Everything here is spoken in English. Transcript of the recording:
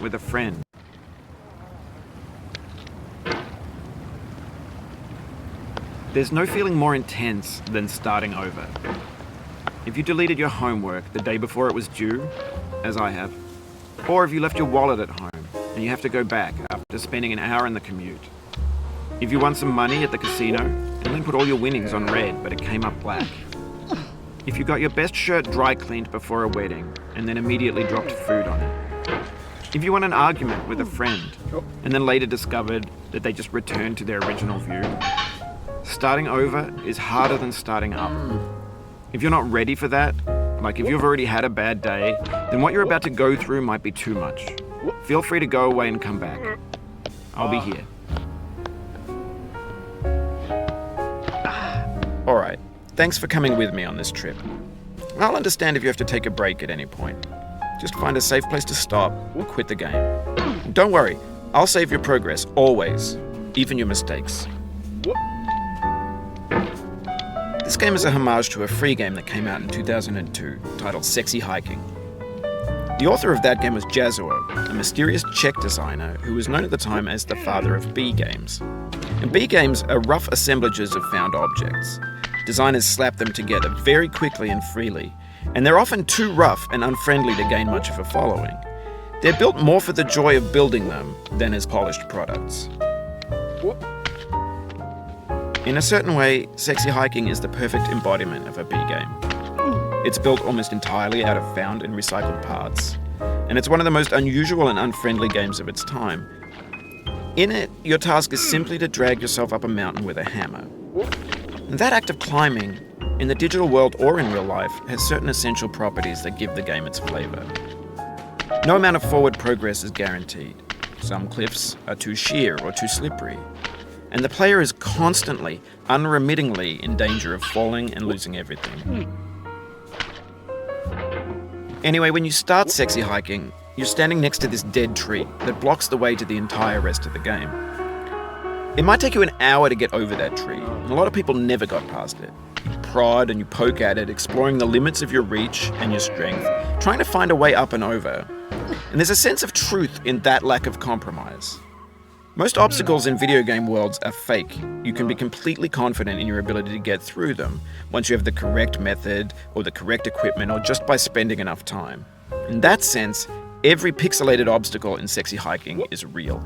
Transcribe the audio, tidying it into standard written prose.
with a friend. There's no feeling more intense than starting over. If you deleted your homework the day before it was due, as I have, or if you left your wallet at home and you have to go back after spending an hour in the commute. If you won some money at the casino and then put all your winnings on red but it came up black. If you got your best shirt dry cleaned before a wedding and then immediately dropped food on it. If you won an argument with a friend and then later discovered that they just returned to their original view. Starting over is harder than starting up. If you're not ready for that, like if you've already had a bad day, then what you're about to go through might be too much. Feel free to go away and come back. I'll be here. Alright, thanks for coming with me on this trip. I'll understand if you have to take a break at any point. Just find a safe place to stop or quit the game. Don't worry, I'll save your progress, always, even your mistakes. This game is a homage to a free game that came out in 2002, titled Sexy Hiking. The author of that game was Jazuo, a mysterious Czech designer who was known at the time as the father of B games. And B games are rough assemblages of found objects. Designers slap them together very quickly and freely, and they're often too rough and unfriendly to gain much of a following. They're built more for the joy of building them than as polished products. In a certain way, Sexy Hiking is the perfect embodiment of a B game. It's built almost entirely out of found and recycled parts, and it's one of the most unusual and unfriendly games of its time. In it, your task is simply to drag yourself up a mountain with a hammer. And that act of climbing, in the digital world or in real life, has certain essential properties that give the game its flavor. No amount of forward progress is guaranteed. Some cliffs are too sheer or too slippery. And the player is constantly, unremittingly in danger of falling and losing everything. Anyway, when you start Sexy Hiking, you're standing next to this dead tree that blocks the way to the entire rest of the game. It might take you an hour to get over that tree, and a lot of people never got past it. You prod and you poke at it, exploring the limits of your reach and your strength, trying to find a way up and over. And there's a sense of truth in that lack of compromise. Most obstacles in video game worlds are fake. You can be completely confident in your ability to get through them once you have the correct method or the correct equipment or just by spending enough time. In that sense, every pixelated obstacle in Sexy Hiking is real.